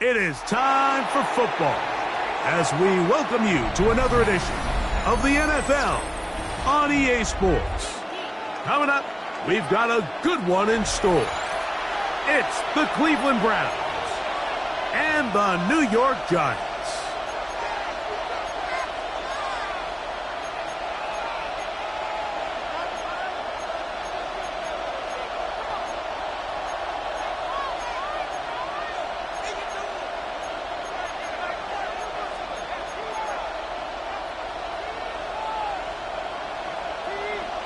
It is time for football as we welcome you to another edition of the NFL on EA Sports. Coming up, we've got a good one in store. It's the Cleveland Browns and the New York Giants.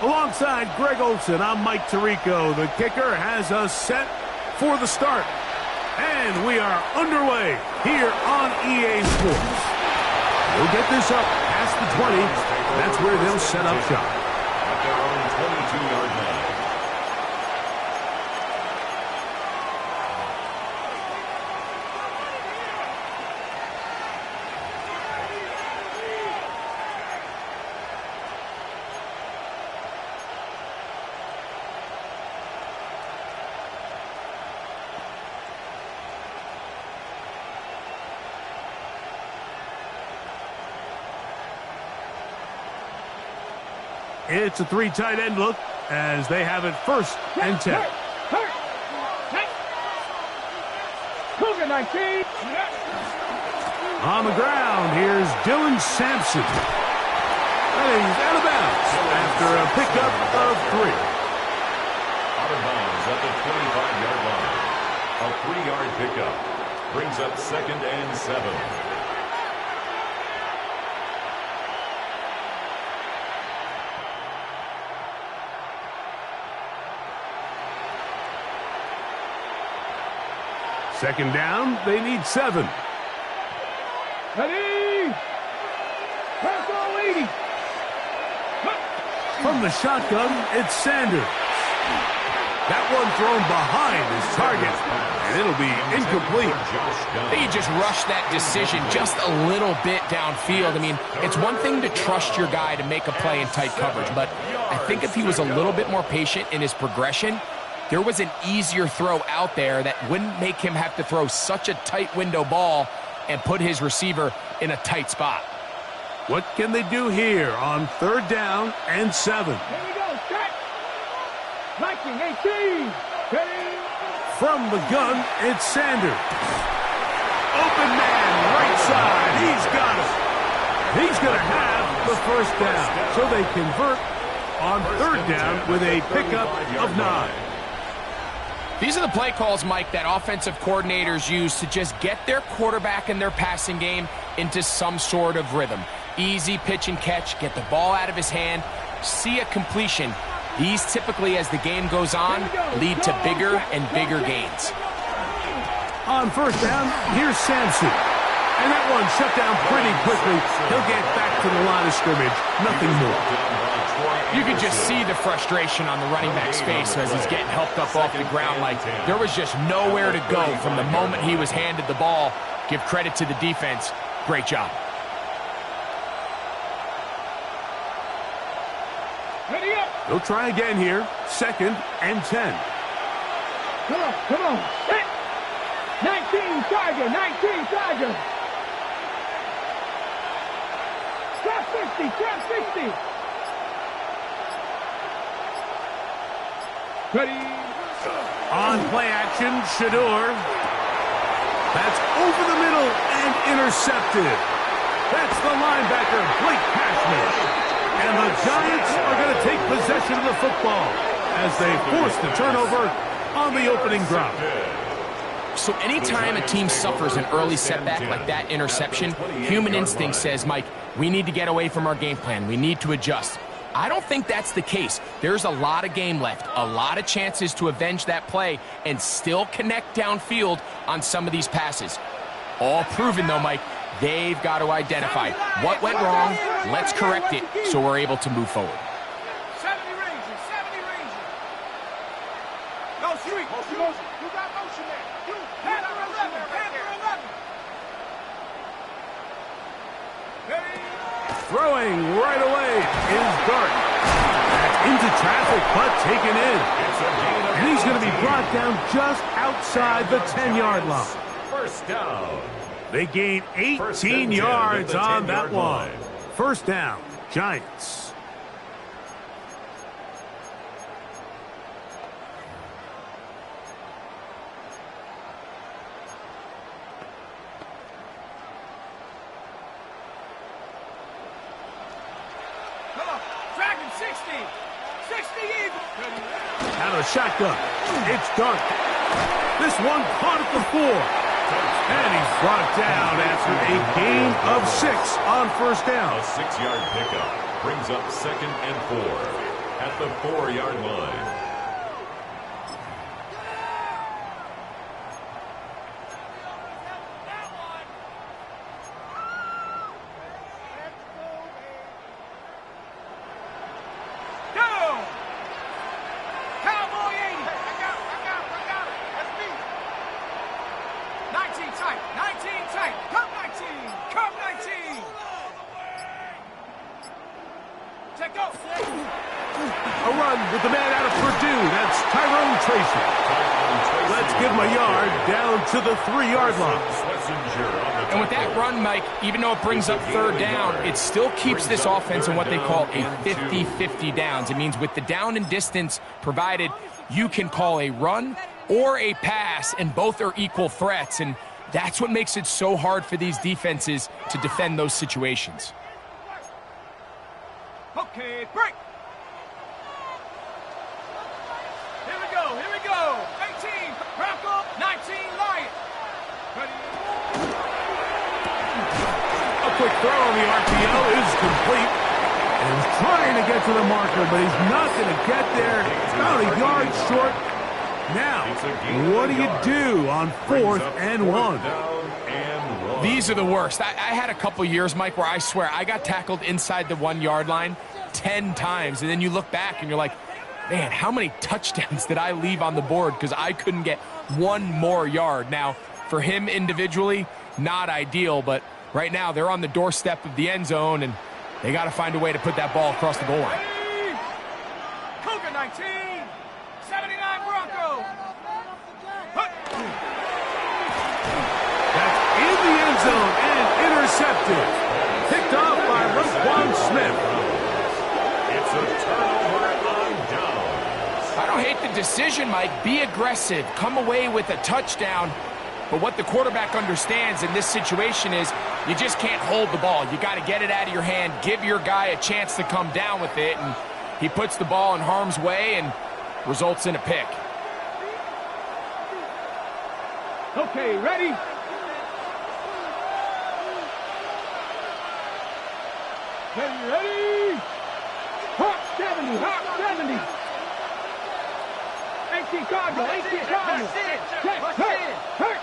Alongside Greg Olsen, I'm Mike Tirico. The kicker has us set for the start. And we are underway here on EA Sports. We'll get this up past the 20. That's where they'll set up shop. At their own 22-yard line. It's a three tight end look as they have it first and 10. Cougar 19. On the ground, here's Dylan Sampson. And he's out of bounds after a pickup of 3. Out of bounds at the 25-yard line. A 3-yard pickup brings up 2nd and 7. Second down, they need 7. Ready. Press all 80. From the shotgun, it's Sanders. That one thrown behind his target, and it'll be incomplete. I think he just rushed that decision just a little bit downfield. I mean, it's one thing to trust your guy to make a play in tight coverage, but I think if he was a little bit more patient in his progression, there was an easier throw out there that wouldn't make him have to throw such a tight window ball and put his receiver in a tight spot. What can they do here on 3rd down and 7? Here we go. Set. Viking 18. Ready. From the gun, it's Sanders. Open man, right side. He's got it. He's going to have the first down. So they convert on 3rd down with a pickup of 9. These are the play calls, Mike, that offensive coordinators use to just get their quarterback and their passing game into some sort of rhythm. Easy pitch and catch, get the ball out of his hand, see a completion. These typically, as the game goes on, lead to bigger and bigger gains. On 1st down, here's Sampson. And that one shut down pretty quickly. He'll get back to the line of scrimmage. Nothing more. You could just see the frustration on the running back's face as he's getting helped up off the ground. Like there was just nowhere to go from the moment he was handed the ball. Give credit to the defense. Great job. Ready up. They'll try again here. 2nd and 10. Come on, come on. Set. 19 Tiger, 19 Tiger. Trap 50, trap 60. Ready. On play action, Shador. That's over the middle and intercepted. That's the linebacker, Blake Cashman. And the Giants are going to take possession of the football as they force the turnover on the opening drive. So anytime a team suffers an early setback like that interception, human instinct says, Mike, we need to get away from our game plan. We need to adjust. I don't think that's the case. There's a lot of game left, a lot of chances to avenge that play and still connect downfield on some of these passes. All proven, though, Mike, they've got to identify what went wrong, let's correct it so we're able to move forward. 70 ranges, 70 ranges. No, street. Motion. You got motion there. Panther 11, Panther 11. Ready. Throwing right away is Dart. That's into traffic, but taken in. And he's going to be brought down just outside the 10-yard line. first down. They gain 18 yards on that one. First down, Giants. Dragon 60. 60 even. Out of the shotgun. It's Dart. This one caught at the 4. And he's brought down after a gain of 6 on first down. A 6-yard pickup brings up 2nd and 4 at the 4-yard line. A run with the man out of Purdue. That's Tyrone Tracy. Let's give him a yard down to the 3-yard line. And with that run, Mike, even though it brings up third down, it still keeps this offense in what they call a 50-50 downs. It means with the down and distance provided, you can call a run or a pass, and both are equal threats. And that's what makes it so hard for these defenses to defend those situations. Okay, break. Here we go, here we go. 18, Bronco, 19, Lion. Ready. A quick throw on the RPO is complete. And he's trying to get to the marker, but he's not going to get there. It's about a yard short. Now, what do you do on 4th and 1? These are the worst. I had a couple years, Mike, where I swear I got tackled inside the 1-yard line 10 times. And then you look back and you're like, man, how many touchdowns did I leave on the board because I couldn't get one more yard? Now, for him individually, not ideal, but right now they're on the doorstep of the end zone, and they got to find a way to put that ball across the goal line. Cougar 19, 79 Bronco. That's in the end zone and intercepted. Picked off by Roquan Smith. It's a turnover on downs. I don't hate the decision, Mike. Be aggressive. Come away with a touchdown. But what the quarterback understands in this situation is you just can't hold the ball. You got to get it out of your hand, give your guy a chance to come down with it, and he puts the ball in harm's way and results in a pick. Okay, ready? Ready? Hawk 70, Hawk 70. 18 Cardinal, 18 Cardinal. Hurt.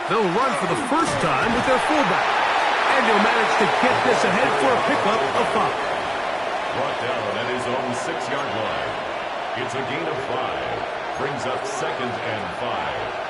They'll run for the first time with their fullback. And they'll manage to get this ahead for a pickup of 5. Brought down at his own 6-yard line. It's a gain of 5. Brings up 2nd and 5.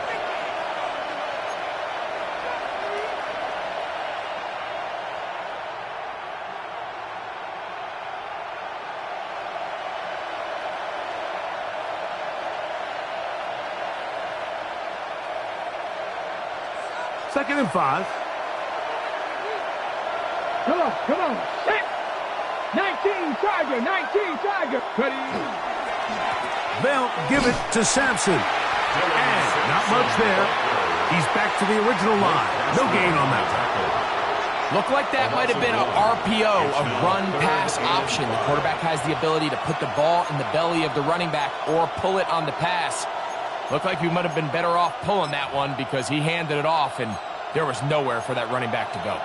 Second and 5. Come on. Set. 19 Tiger. Ready? They'll give it to Sampson. And not much there. He's back to the original line. No gain on that. Looked like that might have been a RPO, a run-pass option. The quarterback has the ability to put the ball in the belly of the running back or pull it on the pass. Looked like we might have been better off pulling that one because he handed it off, and there was nowhere for that running back to go.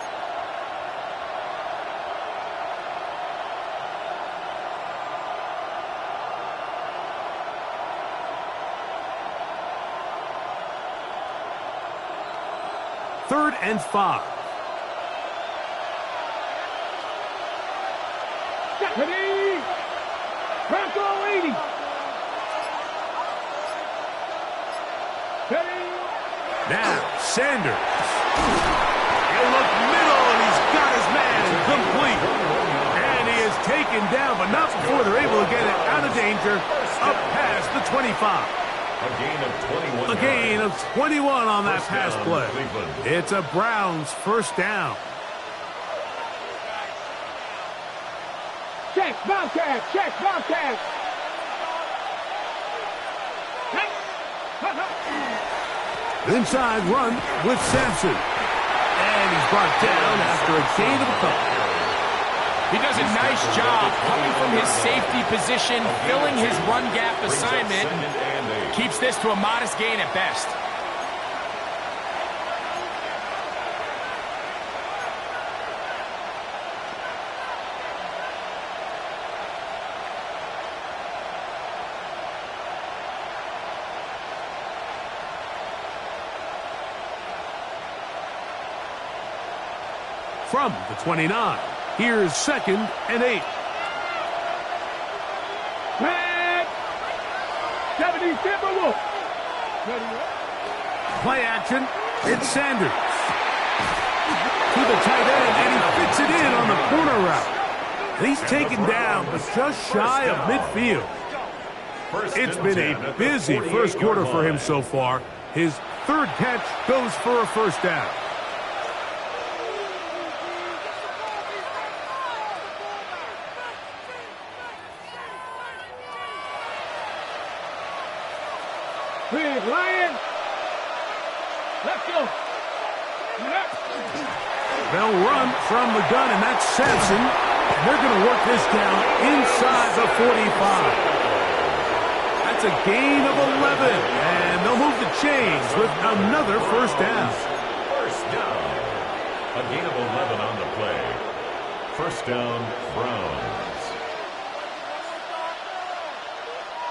Third and 5. Ready? Bronco 80. Now, Sanders. He'll look middle, and he's got his man complete. And he is taken down, but not before they're able to get it out of danger, up past the 25. A gain of 21 A gain of 21 on that First pass down, play. Cleveland. It's a Browns first down. Check, Bobcat, check, Bobcat. Inside run with Sampson. And he's brought down after a gain of a couple. He does a nice job coming from his safety position, filling his run gap assignment. Keeps this to a modest gain at best. From the 29, here's 2nd and 8. Back. 70 Timberwolves. Play action, it's Sanders. To the tight end, and he fits it in on the corner route. And he's taken down, but just shy of midfield. It's been a busy first quarter for him so far. His third catch goes for a first down. Big Lion. Let's go. They'll run from the gun, and that's Sampson. And they're going to work this down inside the 45. That's a gain of 11, and they'll move the chains with another first down. First down. A gain of 11 on the play. First down, Browns.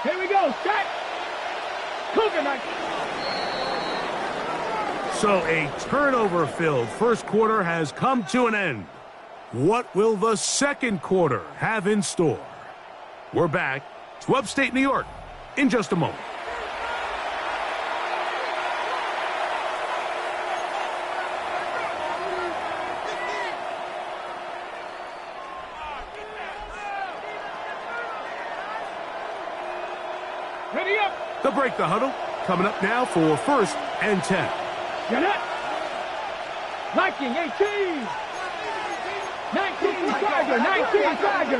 Here we go. Set. Cougar night. So a turnover-filled first quarter has come to an end. What will the second quarter have in store? We're back to upstate New York in just a moment. Ready up. They'll break the huddle. Coming up now for 1st and 10. Get up. Viking 18. 19 Tiger. 19 Tiger.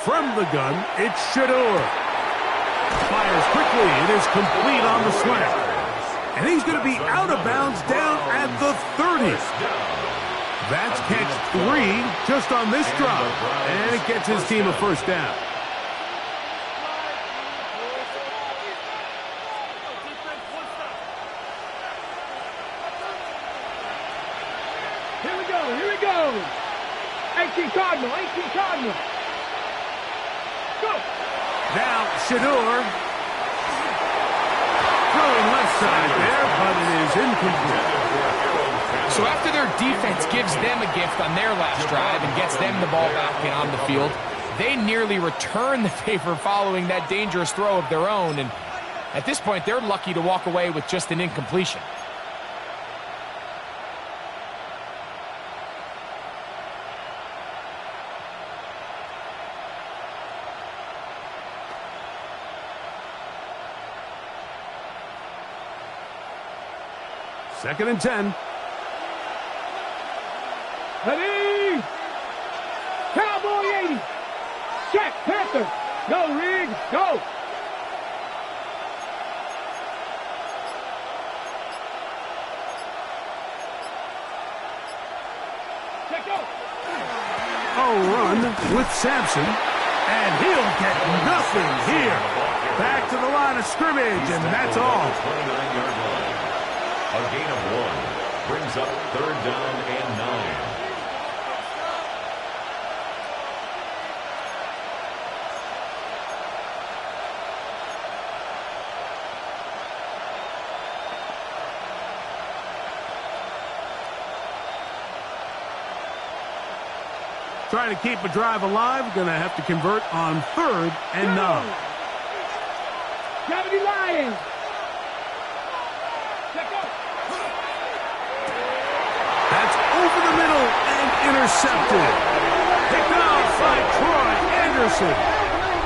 From the gun, it's Shador. Fires quickly. It is complete on the slant. And he's going to be out of bounds down at the 30. That's catch 3 just on this drive. And it gets his team a first down. Here we go. Here we go. 18 Cardinal. 18 Cardinal. Go. Now Shador. Throwing left side there, but it is incomplete. So after their defense gives them a gift on their last drive and gets them the ball back and on the field, they nearly return the favor following that dangerous throw of their own. And at this point, they're lucky to walk away with just an incompletion. Second and 10. Ready. Cowboy 80. Check. Panther. Go, Riggs. Go. Check go. A run with Sampson. And he'll get nothing here. Back to the line of scrimmage, and that's all. 29-yard line. A gain of 1 brings up 3rd down and 9. Trying to keep a drive alive. Going to have to convert on 3rd and 9. 70 Lions. Check go. That's over the middle and intercepted. Picked off by Troy Anderson.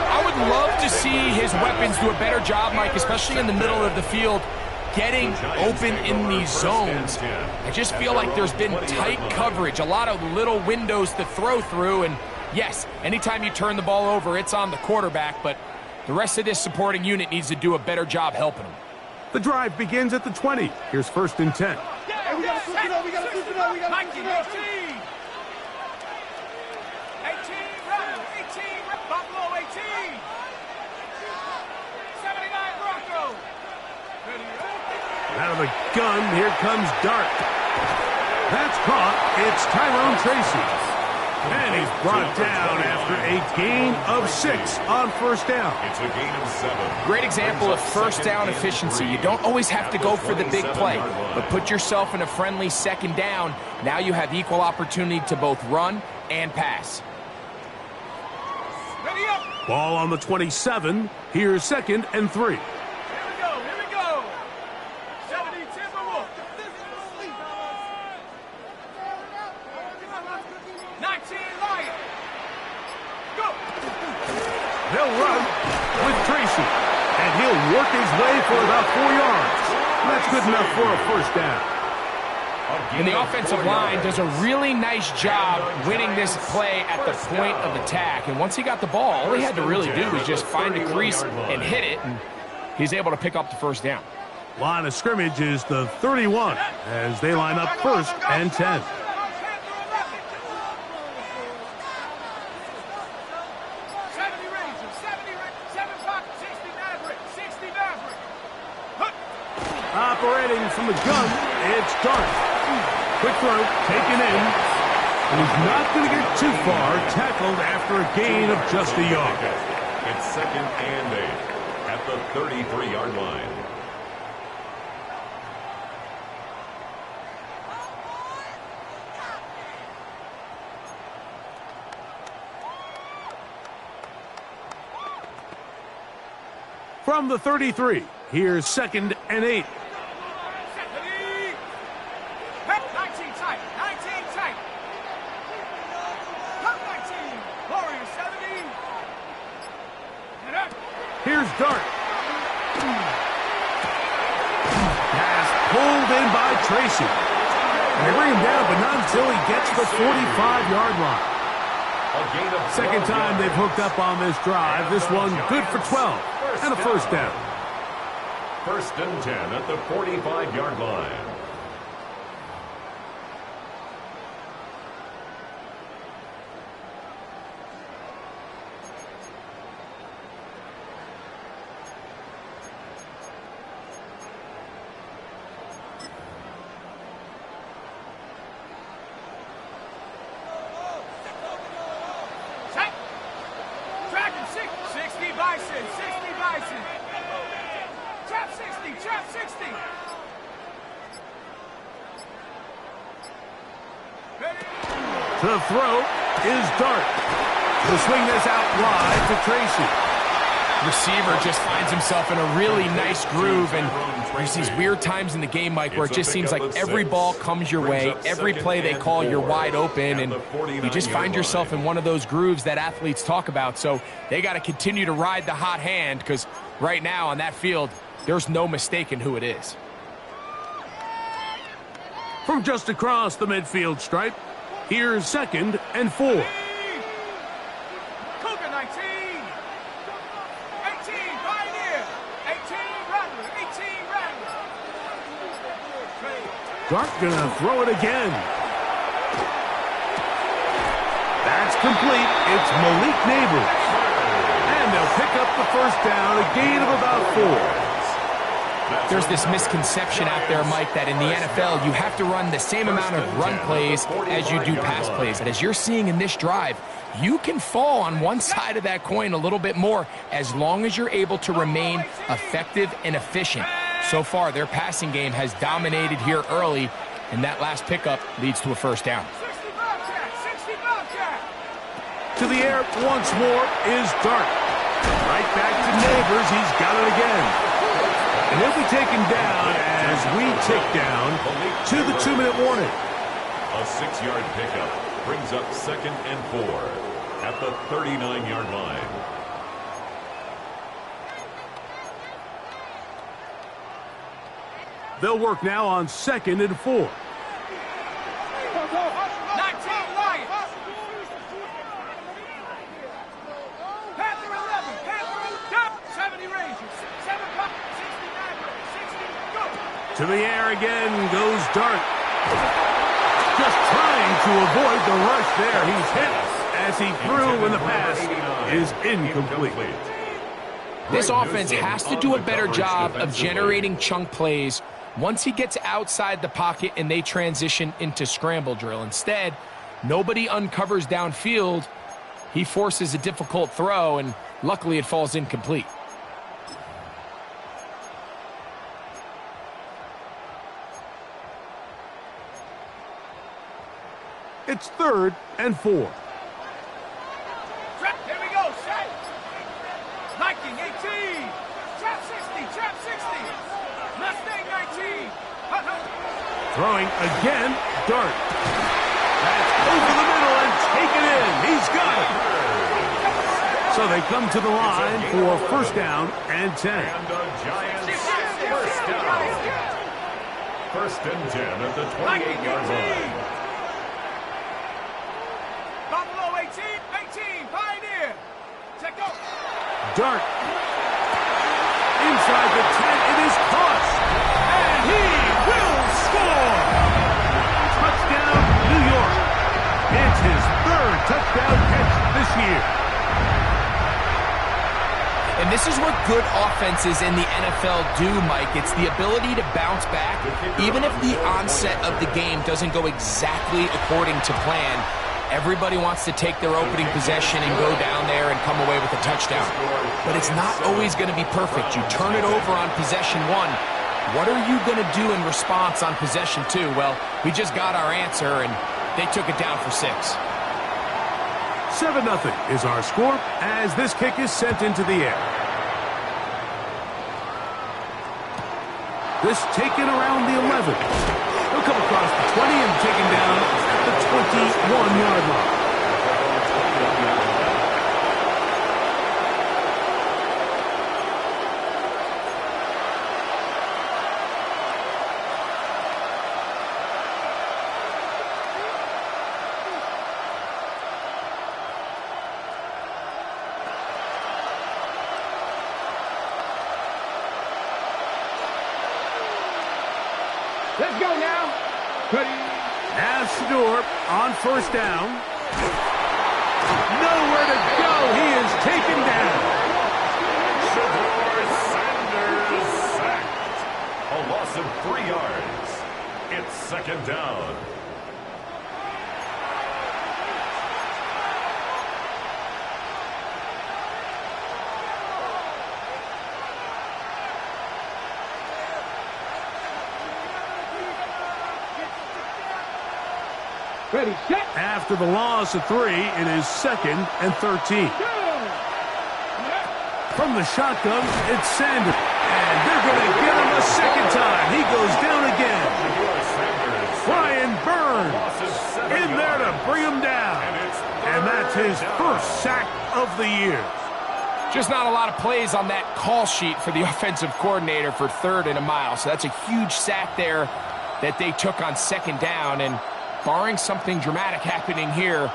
I would would love to see his weapons do a better job, Mike, especially in the middle of the field, getting open in these zones. I just feel like there's been tight coverage, a lot of little windows to throw through, and yes, anytime you turn the ball over, it's on the quarterback, but the rest of this supporting unit needs to do a better job helping him. The drive begins at the 20. Here's 1st and 10. Hey, we gotta switch it up, we gotta switch it up, we gotta switch it up. 18, Buffalo 18. 79 Broncos. Out of the gun, here comes Dart. That's caught. It's Tyrone Tracy. And he's brought down after a gain of 6 on 1st down. It's a gain of 7. Great example of first down efficiency. You don't always have to go for the big play, but put yourself in a friendly 2nd down. Now you have equal opportunity to both run and pass. Ready up. Ball on the 27. Here's 2nd and 3. Here we go. 70 Timberwolves. 19 Lions. Go. They'll run with Tracy, and he'll work his way for about 4 yards. That's good enough for a 1st down. And the offensive line does a really nice job winning this play at the point of attack. And once he got the ball, all he had to really do was just find the crease and hit it, and he's able to pick up the 1st down. Line of scrimmage is the 31 as they line up 1st and 10. 7 Fox, 60 Maverick, 60 Maverick. Operating from the gun, it's Dart. Quick throw, taken in. And he's not going to get too far, tackled after a gain of just a yard. It's 2nd and 8 at the 33-yard line. From the 33, here's 2nd and 8. 19 tight, 19 tight. 19, Warriors 70. And up. Here's Dart. Pass pulled in by Tracy. And they bring him down, but not until he gets to the 45-yard line. Second time they've hooked up on this drive. This one good for 12 and a 1st down. 1st and 10 at the 45-yard line. Dragon 60 Bison, 60 Bison. Trap 60, trap 60. Ready? To throw is Dart. To swing this out wide to Tracy. Receiver just finds himself in a really nice groove, and there's these weird times in the game, Mike, where it just seems like every ball comes your way, every play they call, you're wide open, and you just find yourself in one of those grooves that athletes talk about. So they got to continue to ride the hot hand, because right now on that field, there's no mistaking who it is. From just across the midfield stripe, here's 2nd and 4. Cougar 19. 18 Pioneer. 18 Rattler. 18 Rattler. Dart gonna throw it again. That's complete. It's Malik Neighbors. And they'll pick up the 1st down, a gain of about 4. There's this misconception out there, Mike, that in the NFL, you have to run the same amount of run plays as you do pass plays. And as you're seeing in this drive, you can fall on one side of that coin a little bit more as long as you're able to remain effective and efficient. So far, their passing game has dominated here early, and that last pickup leads to a 1st down. 60 Bobcat. 60 Bobcat. To the air once more is Dart. Right back to Neighbors. He's got it again. And he'll be taken down as we tick down to the 2-minute warning. A 6-yard pickup brings up 2nd and 4 at the 39-yard line. They'll work now on 2nd and 4. 19 Lions. Panther 11. Panther 70 Rangers. 7 Pup. 69. 60. Go. To the air again goes Dart. Just trying to avoid the rush there. He's hit as he threw when the pass is incomplete. This offense has to do a better job of generating chunk plays once he gets outside the pocket and they transition into scramble drill. Instead, nobody uncovers downfield. He forces a difficult throw, and luckily it falls incomplete. It's 3rd and 4. Here we go. Set. Viking 18. Trap 60. Trap 60. Mustang 19. Throwing again, Dart. That's over the middle and taken in. He's got it. So they come to the line for 1st down and 10. And the Giants first down. 1st and 10 at the 28-yard line. Buffalo 18. 18. Pioneer. Check out. Dart. Inside the 10, it is caught. And he will score. Touchdown, New York. It's his 3rd touchdown catch this year. And this is what good offenses in the NFL do, Mike. It's the ability to bounce back, even if the onset of the game doesn't go exactly according to plan. Everybody wants to take their opening possession and go down there and come away with a touchdown. But it's not always going to be perfect. You turn it over on possession 1. What are you going to do in response on possession 2? Well, we just got our answer, and they took it down for 6. 7-0 is our score as this kick is sent into the air. This taken around the 11. He'll come across the 20 and taken down at the 21-yard line. Let's go now. Ready. Now Shedeur on 1st down. Nowhere to go. He is taken down. Shedeur Sanders sacked. A loss of 3 yards. It's 2nd down. Ready, set. After the loss of 3, it is 2nd and 13. From the shotgun, it's Sanders. And they're going to get him a 2nd time. He goes down again. Brian Burns in there to bring him down. And that's his 1st sack of the year. Just not a lot of plays on that call sheet for the offensive coordinator for 3rd and a mile. So that's a huge sack there that they took on 2nd down. And barring something dramatic happening here,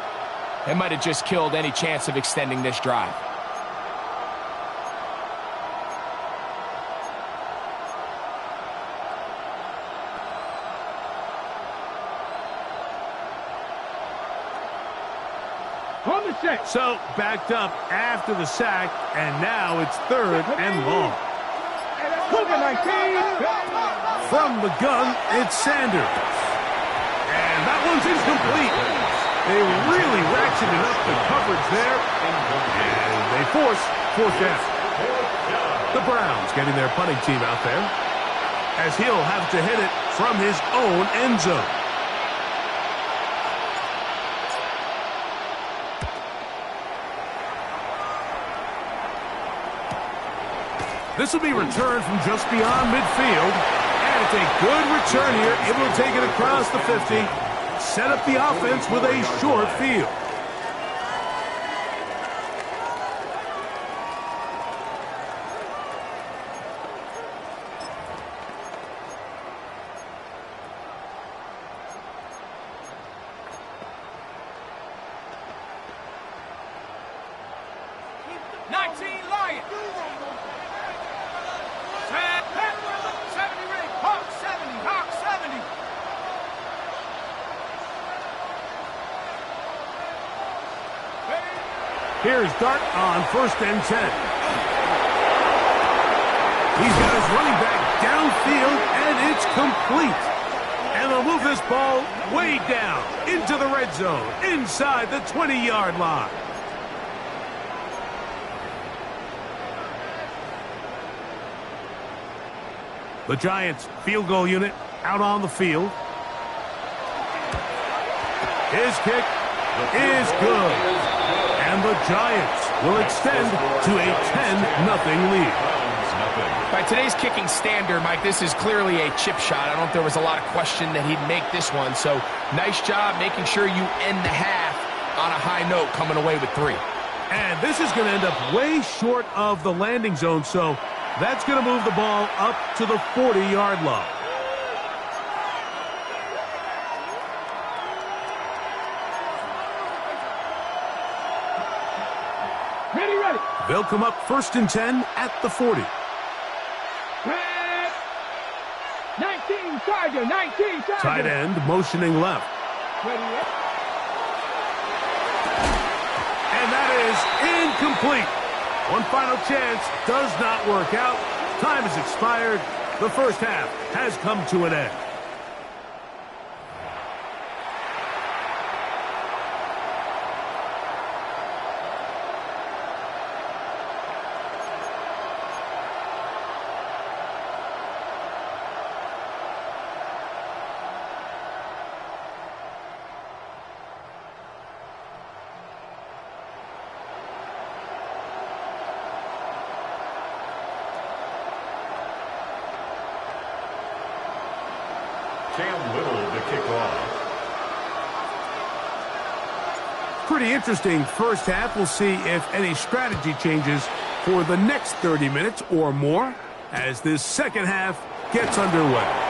it might have just killed any chance of extending this drive. On the set. So backed up after the sack, and now it's 3rd and long. Cougar 19. From the gun, it's Sanders. And that one's incomplete. They really ratcheted up the coverage there, and they force 4th down. The Browns getting their punting team out there, as he'll have to hit it from his own end zone. This will be returned from just beyond midfield. And it's a good return here, able to take it across the 50. Set up the offense with a short field. Here's Dart on 1st and 10. He's got his running back downfield, and it's complete. And they'll move this ball way down into the red zone, inside the 20-yard line. The Giants field goal unit out on the field. His kick is good. And the Giants will extend to a 10-0 lead. By today's kicking standard, Mike, this is clearly a chip shot. I don't know if there was a lot of question that he'd make this one. So nice job making sure you end the half on a high note, coming away with 3. And this is going to end up way short of the landing zone, so that's going to move the ball up to the 40-yard line. Ready. They'll come up 1st and 10 at the 40. 19 Tiger. Tight end motioning left. Ready. And that is incomplete. One final chance does not work out. Time has expired. The first half has come to an end. Cam Little to kick off. Pretty interesting first half. We'll see if any strategy changes for the next 30 minutes or more as this second half gets underway.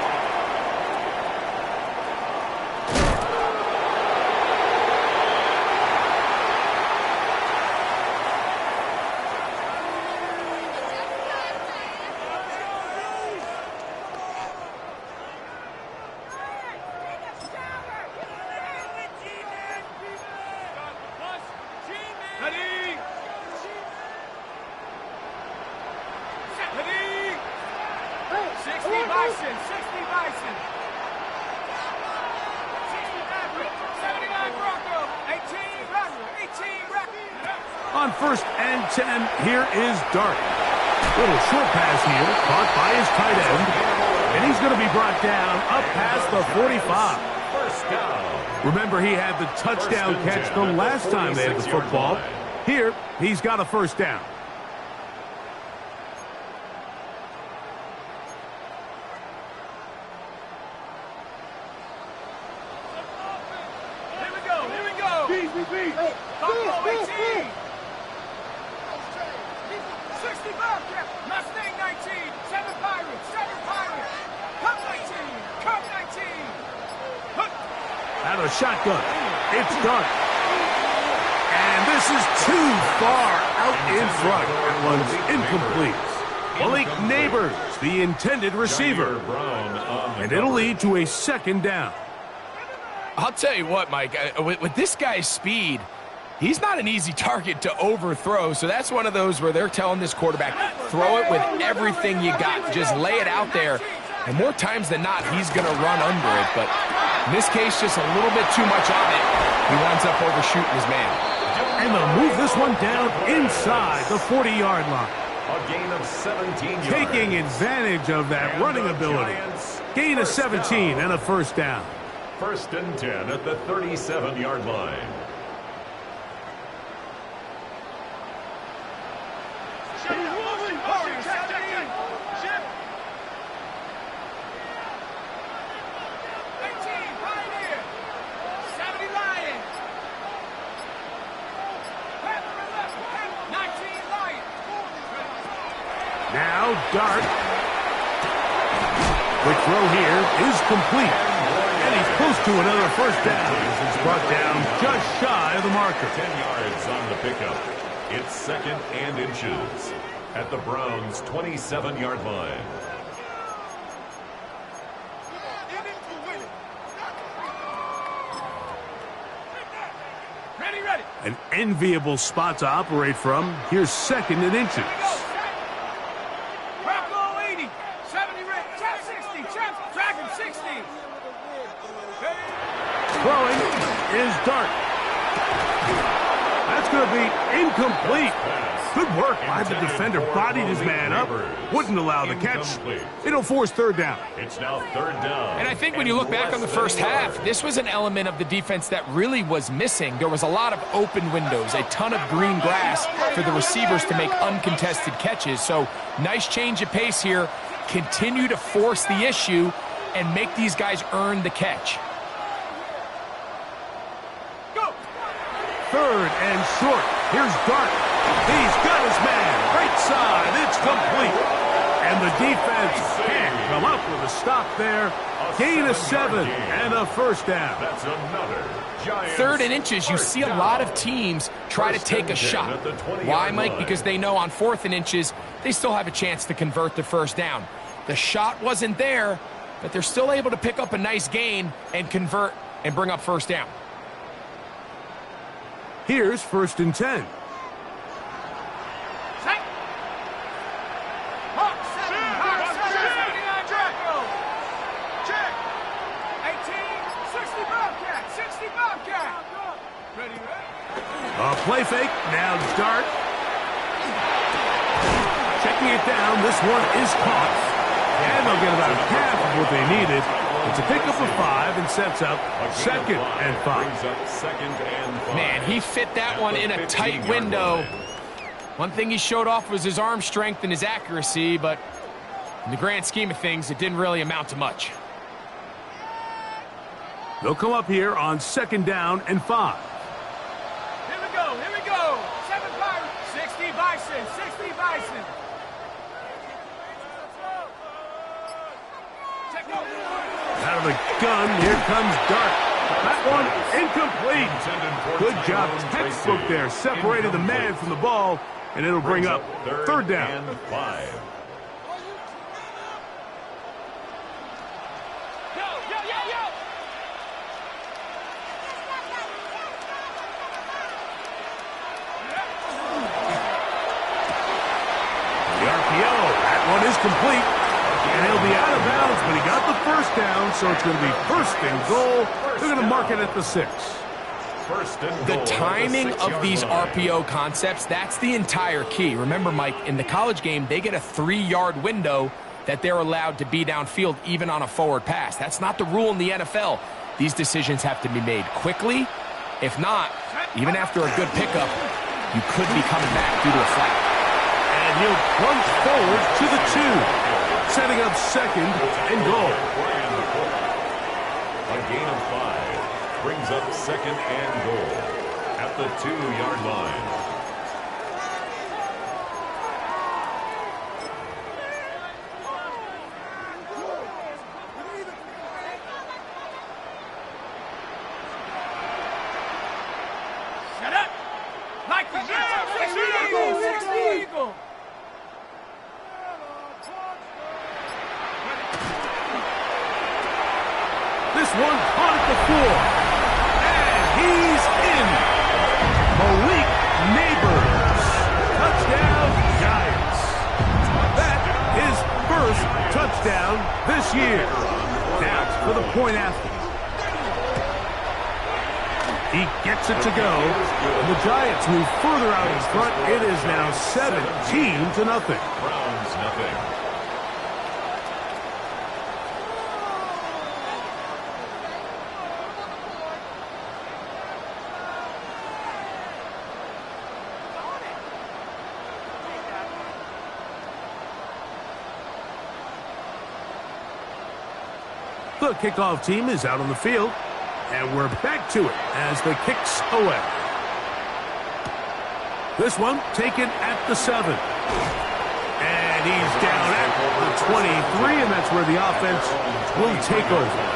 On 1st and 10, here is Dart. Little short pass here, caught by his tight end. And he's going to be brought down up past the 45. First down. Remember, he had the touchdown catch the last time they had the football. Here, he's got a first down. Out of the shotgun, it's Dart. And this is too far out in front. That one's incomplete. Malik Neighbors, the intended receiver. And it'll lead to a second down. I'll tell you what, Mike, with this guy's speed, he's not an easy target to overthrow. So that's one of those where they're telling this quarterback, throw it with everything you got. Just lay it out there. And more times than not, he's going to run under it. But in this case, just a little bit too much on it. He winds up overshooting his man. And they'll move this one down inside the 40-yard line. A gain of 17 yards. Taking advantage of that running ability. Gain of 17 and a first down. 1st and 10 at the 37-yard line. Now Dart. The throw here is complete. And he's close to another first down. He's brought down just shy of the marker. 10 yards on the pickup. It's 2nd and inches at the Browns' 27-yard line. Ready. An enviable spot to operate from. Here's 2nd and inches. Drop low 80. 70 ready. Trap 60. Track him 60. Throwing is Dart. That's going to be incomplete. Good work by the defender. Bodied his man up. Wouldn't allow the catch. It'll force 3rd down. It's now 3rd down. And I think when you look back on the first half, this was an element of the defense that really was missing. There was a lot of open windows, a ton of green grass for the receivers to make uncontested catches. So nice change of pace here. Continue to force the issue and make these guys earn the catch. 3rd and short. Here's Dart. He's got his man. Right side. It's complete. And the defense can't come up with a stop there. Gain of 7 and a 1st down. That's another giant 3rd and inches, you see a lot of teams try to take a shot. Why, Mike? Because they know on 4th and inches, they still have a chance to convert the 1st down. The shot wasn't there, but they're still able to pick up a nice gain and convert and bring up 1st down. Here's 1st and 10. A play fake. Now Dart. Checking it down. This one is caught. And they'll get about half of what they needed. It's a pickup of 5 and sets up 2nd and 5. Man, he fit that one in a tight window. One thing he showed off was his arm strength and his accuracy, but in the grand scheme of things, it didn't really amount to much. They'll come up here on 2nd down and 5. Here we go. 7 Byron. 60 Bison. 60 Bison. Out of the gun, here comes Dart. That one incomplete. Good job, textbook there. Separated the man from the ball, and it'll bring up 3rd down. And 5. The RPO, that one is complete. And he'll be out of bounds, but he got the 1st down, so it's going to be 1st and goal. They're going to mark it at the 6. The timing of these RPO concepts, that's the entire key. Remember, Mike, in the college game, they get a 3-yard window that they're allowed to be downfield even on a forward pass. That's not the rule in the NFL. These decisions have to be made quickly. If not, even after a good pickup, you could be coming back due to a flag. And he'll plunge forward to the 2, setting up 2nd and goal. A gain of 5 brings up 2nd and goal at the 2-yard line. Shut up. Like the 60 Eagle. This one caught at the 4. And he's in. Malik Neighbors. Touchdown, Giants. That is first touchdown this year. Now for the point after. He gets it to go. And the Giants move further out in front. It is now 17-0. Browns nothing. The kickoff team is out on the field, and we're back to it as the kicks away. This one taken at the 7. And he's down at the 23, and that's where the offense will take over.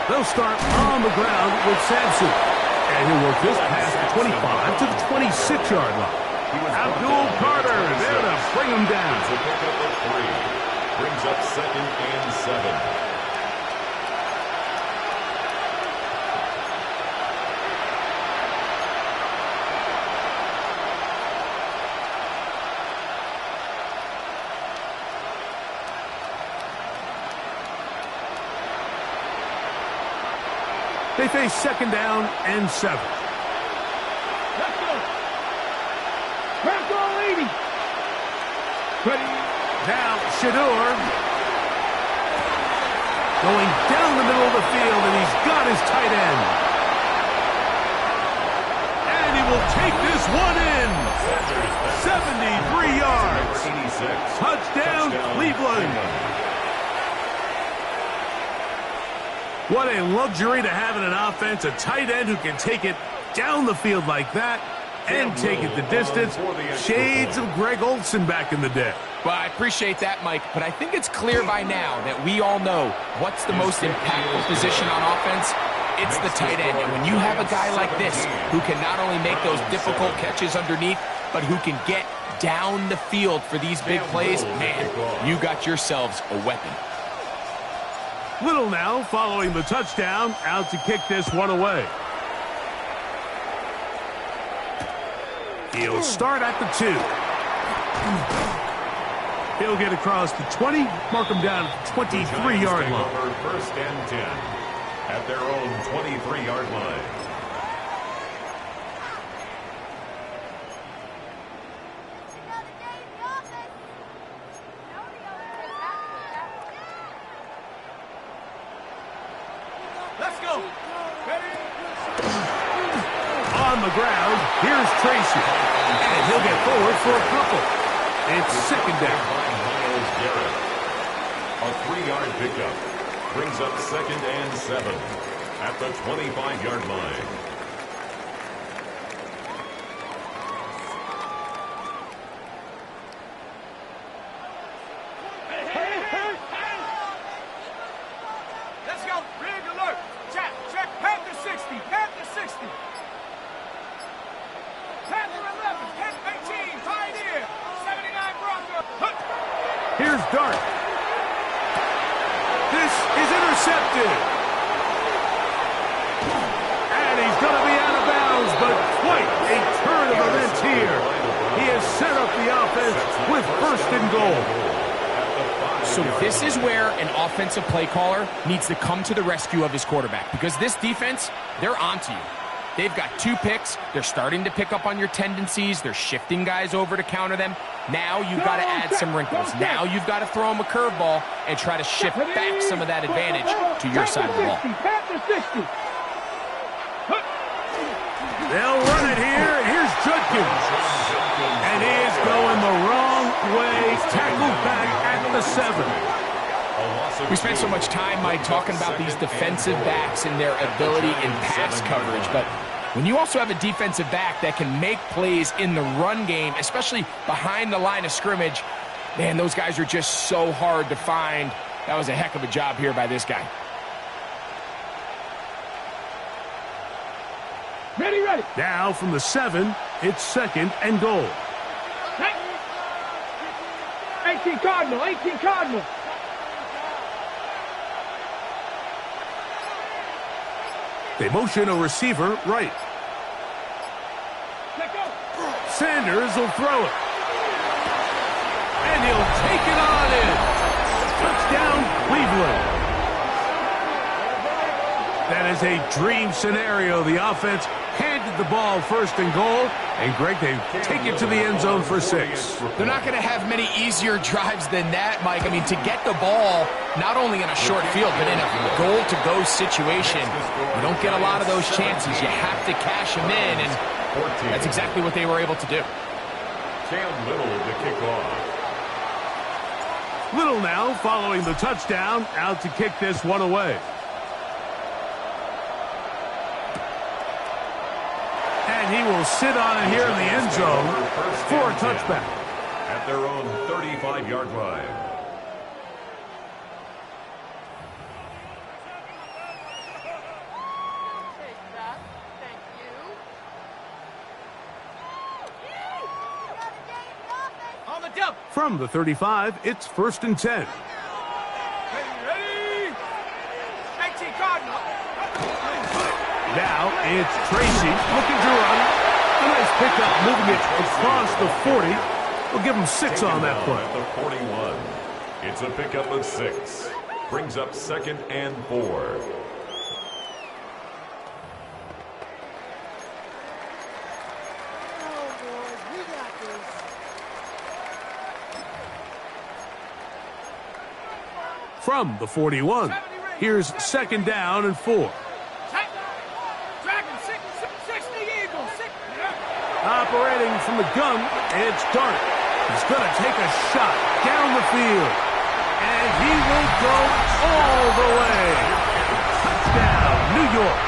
They'll start on the ground with Samson. And he'll work this past the 25 to the 26-yard line. Abdul Carter there to bring him down. It's a pickup of 3. Brings up 2nd and 7. They face 2nd down and 7. Let's go. Let's go, lady. Ready. Now Shedeur going down the middle of the field, and he's got his tight end. And he will take this one in. 73 yards. 86. Touchdown, Cleveland. What a luxury to have in an offense, a tight end who can take it down the field like that and take it the distance. Shades of Greg Olsen back in the day. Well, I appreciate that, Mike, but I think it's clear by now that we all know what's the most impactful position on offense. It's the tight end, and when you have a guy like this who can not only make those difficult catches underneath, but who can get down the field for these big plays, man, you got yourselves a weapon. Little now following the touchdown, out to kick this one away. He'll start at the 2. He'll get across the 20, mark him down at the 23-yard line. 1st and 10 at their own 23-yard line. Let's go. Ready. On the ground, here's Tracy. And he'll get forward for a couple. It's 2nd down. Myles Garrett. A 3-yard pickup. Brings up 2nd and 7 at the 25-yard line. Let's go. Rig alert. Check. Panther 60. Panther 60. Panther 11. Panther 18. Pioneer. 79 Bronco. Here's Dart. This is intercepted. And he's going to be out of bounds, but quite a turn of events here. He has set up the offense with 1st and goal. So this is where an offensive play caller needs to come to the rescue of his quarterback, because this defense, they're onto you. They've got 2 picks. They're starting to pick up on your tendencies. They're shifting guys over to counter them. Now you've got to add some wrinkles. Now you've got to throw them a curveball and try to shift back some of that advantage to your side of the ball. Panther 60. They'll run it here. Here's Judkins. And he is going the wrong way. Tackled back at the 7. We spent so much time, Mike, talking about these defensive backs and their ability in pass coverage, but when you also have a defensive back that can make plays in the run game, especially behind the line of scrimmage, man, those guys are just so hard to find. That was a heck of a job here by this guy. Ready. Now from the 7, it's 2nd and goal. 18 Cardinal. They motion a receiver right. Let go. Sanders will throw it. And he'll take it on in. Touchdown, Cleveland. That is a dream scenario. The offense handed the ball 1st and goal. And, Greg, they take it to the end zone for 6. They're not going to have many easier drives than that, Mike. I mean, to get the ball, not only in a short field, but in a goal-to-go situation, you don't get a lot of those chances. You have to cash them in, and that's exactly what they were able to do. Cam Little to kick off. Little now following the touchdown, out to kick this one away. And he will sit on it here in the end zone for a touchback. At their own 35-yard line. From the 35, it's 1st and 10. Ready? 18 Cardinal. Now it's Tracy looking to run. A nice pickup, moving it across the 40. We'll give him 6 on that play. At the 41. It's a pickup of 6. Brings up 2nd and 4. From the 41, here's 2nd down and 4. Dragon, 60 Eagles. Operating from the gun, it's Dart. He's going to take a shot down the field. And he will go all the way. Touchdown, New York.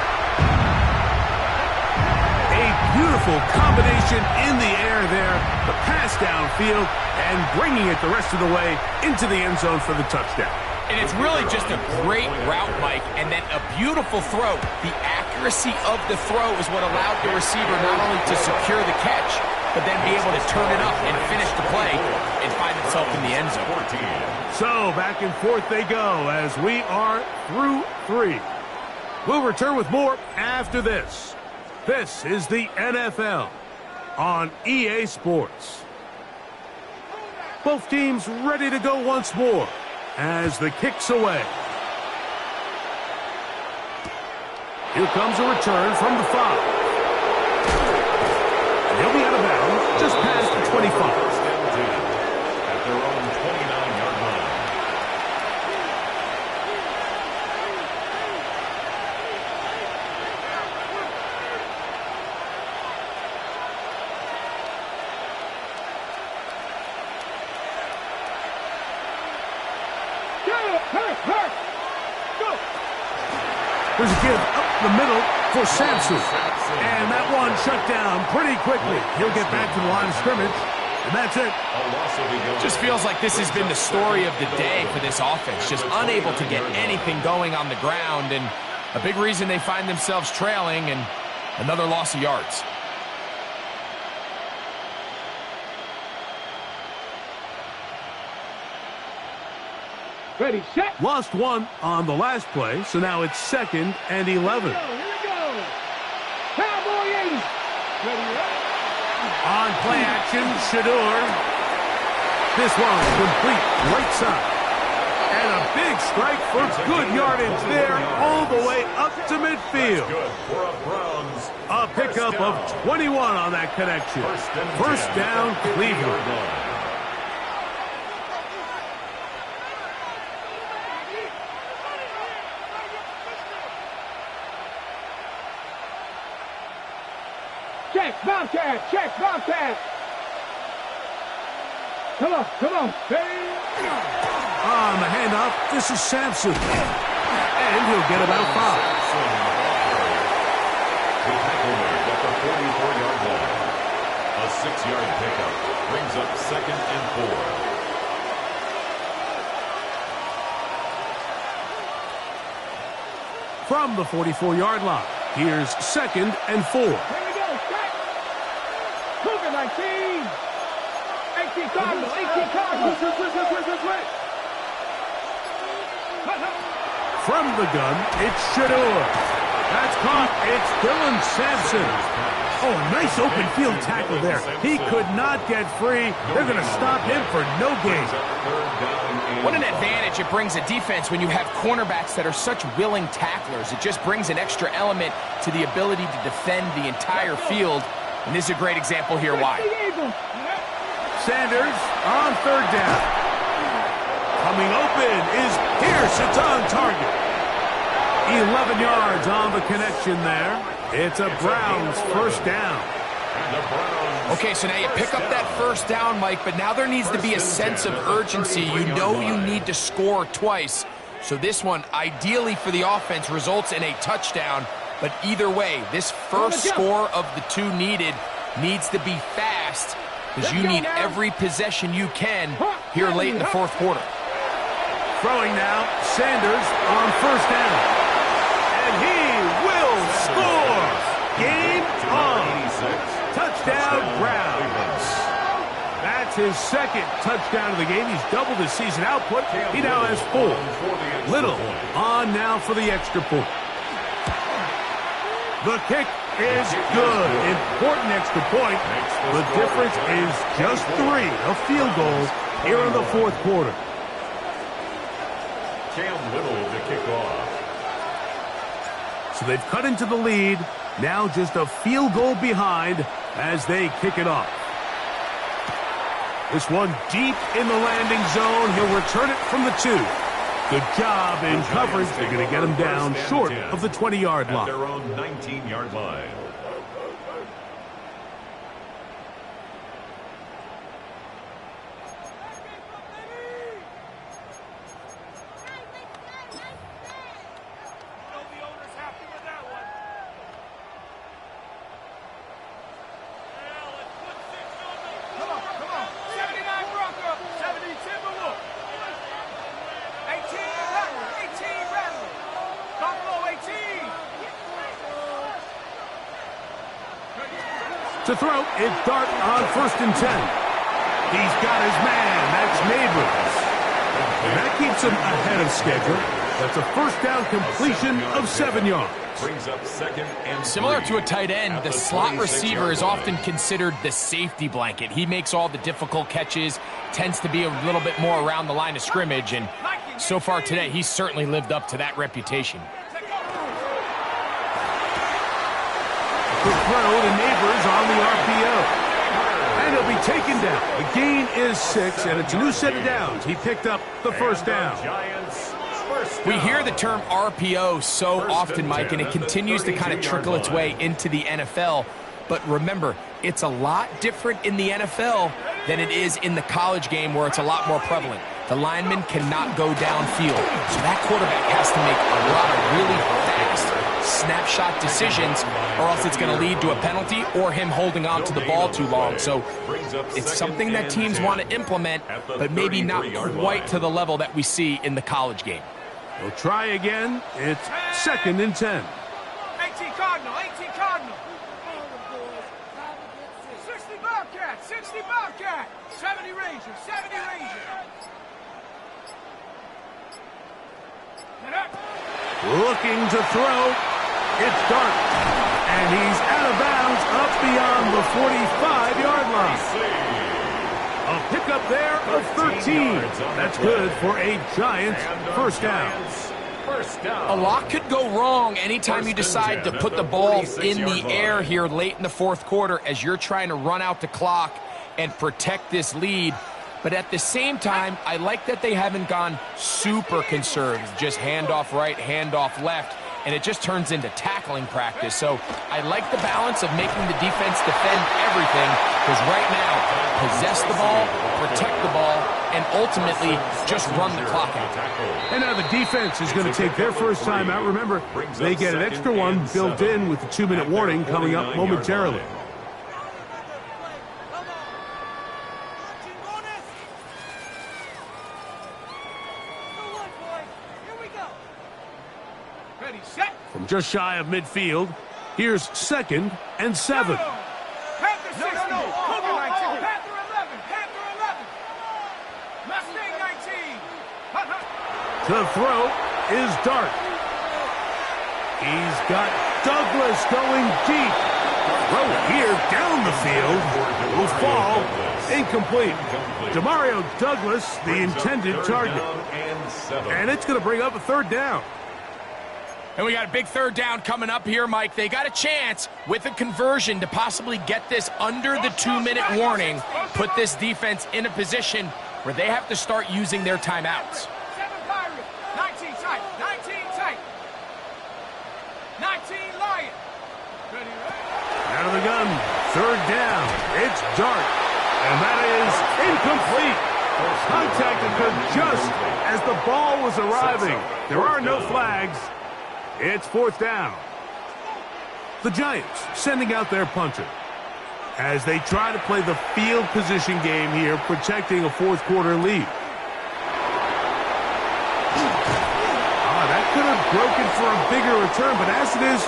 A beautiful combination in the air there. The pass downfield and bringing it the rest of the way into the end zone for the touchdown. And it's really just a great route, Mike, and then a beautiful throw. The accuracy of the throw is what allowed the receiver not only to secure the catch, but then be able to turn it up and finish the play and find himself in the end zone. So back and forth they go as we are through 3. We'll return with more after this. This is the NFL on EA Sports. Both teams ready to go once more as the kick's away. Here comes a return from the 5. And he'll be out of bounds just past the 25. First and 10 at their own 29-yard line. There's a give up the middle for Sampson. And that one shut down pretty quickly. He'll get back to the line of scrimmage. And that's it. Just feels like this has been the story of the day for this offense. Just unable to get anything going on the ground. And a big reason they find themselves trailing and another loss of yards. Ready, set. Lost 1 on the last play, so now it's 2nd and 11. Here we go. Cowboy 80. Ready, On play action, Shador. This one complete right side. And a big strike for good yardage there all the way up to midfield. Good for a Browns. A pickup of 21 on that connection. First down, Cleveland. check, Bobcat, check, Bobcat. Come on, hey. On the handoff, this is Sampson. And he'll get about 5. The tackle made at the 44-yard line. A 6-yard pickup brings up 2nd and 4. From the 44-yard line, here's 2nd and 4. Here we go, check. Cougar 19. 18 Cardinals, 18 Cardinals. From the gun, it's Shador. That's caught. It's Dylan Sampson. Oh, nice open field tackle there. He could not get free. They're going to stop him for no gain. What an advantage it brings a defense when you have cornerbacks that are such willing tacklers. It just brings an extra element to the ability to defend the entire field. And this is a great example here why. Sanders on 3rd down. Coming open is Pierce. It's on target. 11 yards on the connection there. It's a Browns first down. Okay, so now you pick up that first down, Mike, but now there needs to be a sense of urgency. You know you need to score twice. So this one, ideally for the offense, results in a touchdown. But either way, this first score of the 2 needed needs to be fast because you need every possession you can here late in the 4th quarter. Throwing now, Sanders on 1st down. And he will score. Game on. Touchdown, Browns. That's That's his second touchdown of the game. He's doubled his season output. He now has 4. Little on now for the extra point. The kick is good. Important extra point. The difference is just 3. A field goal here in the fourth quarter. Cam Little to kick off. So they've cut into the lead. Now just a field goal behind as they kick it off. This one deep in the landing zone. He'll return it from the 2. Good job in coverage. They're going to get him down short of the 20-yard line. At their own 19-yard line. To throw, it's Dart on 1st and 10. He's got his man. That's Neighbors. And that keeps him ahead of schedule. That's a first down completion of 7 yards. Brings up 2nd and 3. Similar to a tight end, the slot receiver is often considered the safety blanket. He makes all the difficult catches, tends to be a little bit more around the line of scrimmage, and so far today, he's certainly lived up to that reputation. The throw to Neighbors on the RPO. And he'll be taken down. The gain is 6, and it's a new set of downs. He picked up the first down. We hear the term RPO so often, Mike, and it continues to kind of trickle its way into the NFL. But remember, it's a lot different in the NFL than it is in the college game where it's a lot more prevalent. The lineman cannot go downfield, so that quarterback has to make a lot of really fast snapshot decisions, or else it's going to lead to a penalty or him holding on to the ball too long. So it's something that teams want to implement, but maybe not quite to the level that we see in the college game. We'll try again. It's 2nd and 10. 18 Cardinal, 18 Cardinal. 60 Bobcat, 60 Bobcat. 70 Ranger, 70 Ranger. Looking to throw. It's Dart. And he's out of bounds up beyond the 45-yard line. A pickup there of 13. That's good for a Giants first down. A lot could go wrong anytime you decide to put the ball in the air here late in the fourth quarter as you're trying to run out the clock and protect this lead. But at the same time, I like that they haven't gone super conservative, just handoff right, handoff left, and it just turns into tackling practice. So I like the balance of making the defense defend everything, because right now, possess the ball, protect the ball, and ultimately just run the clock out. And now the defense is going to take their first time out. Remember, they get an extra one built in with the 2-minute warning coming up momentarily. From just shy of midfield, here's 2nd and 7. Panther 60. Panther 11. Panther 11. Mustang 19. To throw is Dart. He's got Douglas going deep. Throw here down the field. Will fall. Incomplete. Demario Douglas, the intended target. And it's going to bring up a 3rd down. And we got a big 3rd down coming up here, Mike. They got a chance with a conversion to possibly get this under the 2-minute warning, put this defense in a position where they have to start using their timeouts. 7 Pirate, 19 tight, 19 tight. 19 Lion. Out of the gun, 3rd down. It's Dart. And that is incomplete. Contact occurred just as the ball was arriving. There are no flags. It's 4th down. The Giants sending out their punter as they try to play the field position game here, protecting a fourth quarter lead. That could have broken for a bigger return, but as it is,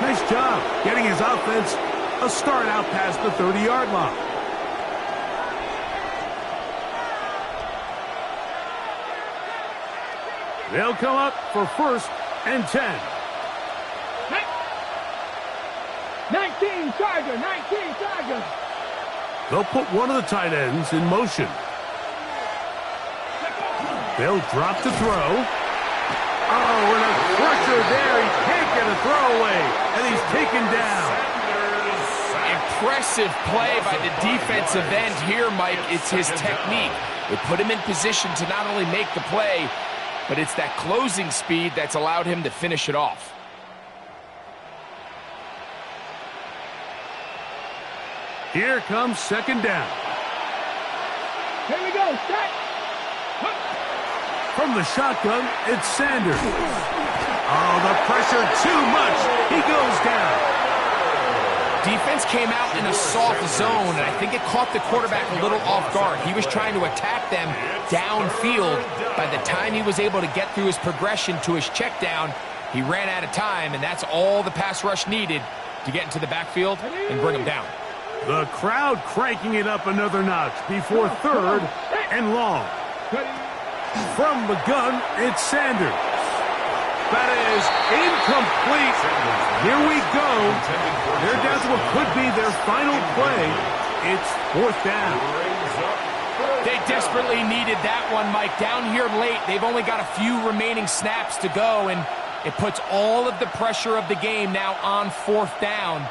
nice job getting his offense a start out past the 30-yard line. They'll come up for 1st and 10. 19 Charger, 19 Charger. They'll put one of the tight ends in motion. They'll drop to throw. Oh, and a pressure there. He can't get a throwaway, and he's taken down. Impressive play by the defensive end here, Mike. It's his technique. It put him in position to not only make the play, but it's that closing speed that's allowed him to finish it off. Here comes 2nd down. Here we go, set. From the shotgun, it's Sanders. Oh, the pressure too much. He goes down. Defense came out in a soft zone, and I think it caught the quarterback a little off guard. He was trying to attack them downfield. By the time he was able to get through his progression to his check down, he ran out of time, and that's all the pass rush needed to get into the backfield and bring him down. The crowd cranking it up another notch before 3rd and long. From the gun, it's Sanders. That is incomplete. Here we go. They're down to what could be their final play. It's 4th down. They desperately needed that one, Mike. Down here late, they've only got a few remaining snaps to go, and it puts all of the pressure of the game now on 4th down.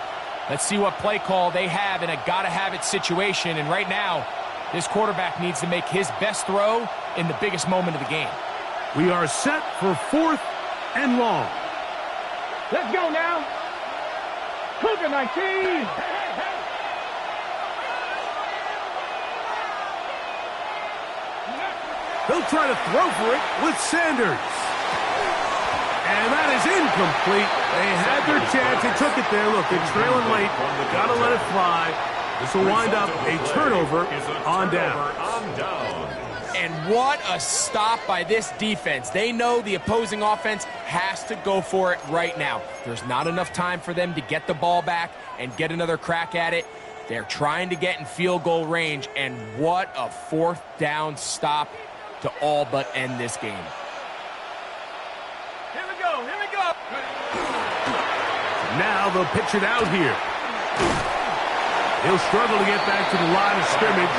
Let's see what play call they have in a gotta-have-it situation, and right now, this quarterback needs to make his best throw in the biggest moment of the game. We are set for 4th and long. Let's go now. Cougar 19. They'll try to throw for it with Sanders. And that is incomplete. They had their chance. They took it there. Look, they're trailing late. Got to let it fly. This will wind up a turnover on down. And what a stop by this defense. They know the opposing offense has to go for it right now. There's not enough time for them to get the ball back and get another crack at it. They're trying to get in field goal range, and what a 4th down stop to all but end this game. Here we go, here we go. Now they'll pitch it out here. He'll struggle to get back to the line of scrimmage.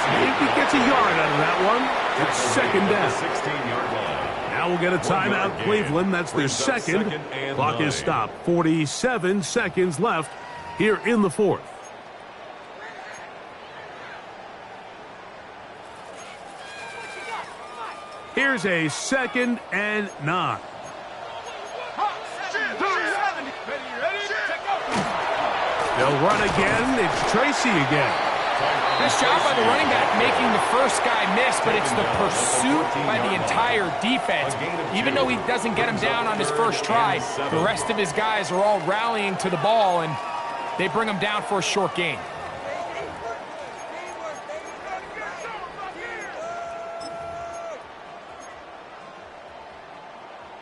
Maybe gets a yard out of that one. It's 2nd down. 16-yard line. Now we'll get a timeout, Cleveland. That's their second. Clock is stopped. 47 seconds left here in the 4th. Here's a 2nd and 9. They'll run again. It's Tracy again. Nice job by the running back making the first guy miss, but it's the pursuit by the entire defense. Even though he doesn't get him down on his first try, the rest of his guys are all rallying to the ball, and they bring him down for a short gain.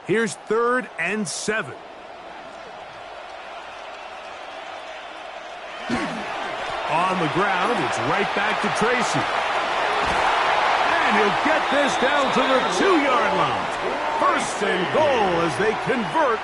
Here's 3rd and 7. On the ground, it's right back to Tracy. And he'll get this down to the 2-yard line. 1st and goal as they convert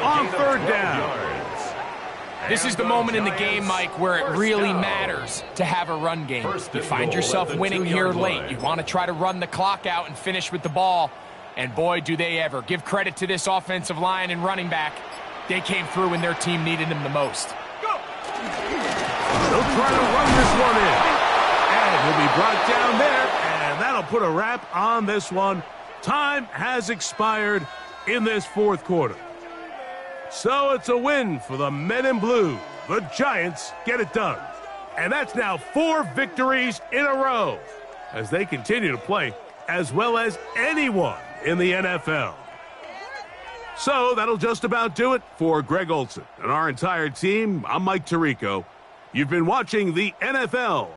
on 3rd down. This is the moment in the game, Mike, where it really matters to have a run game. You find yourself winning here late. You want to try to run the clock out and finish with the ball. And boy, do they ever. Give credit to this offensive line and running back. They came through when their team needed them the most. They'll try to run this one in. And he'll be brought down there, and that'll put a wrap on this one. Time has expired in this 4th quarter. So it's a win for the Men in Blue. The Giants get it done. And that's now 4 victories in a row as they continue to play as well as anyone in the NFL. So that'll just about do it for Greg Olsen and our entire team. I'm Mike Tirico. You've been watching the NFL